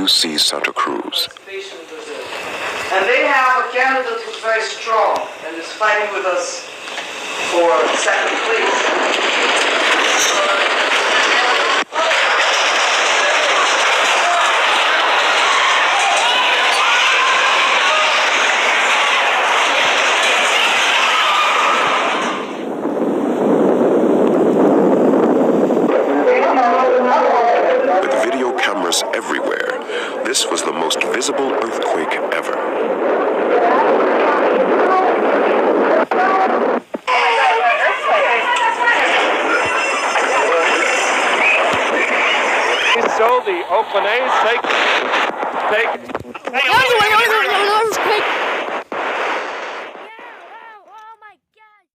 you see Santa Cruz. And they have a candidate who's very strong and is fighting with us for second place. With video cameras everywhere, this was the most visible earthquake ever. So the Oakland A's take.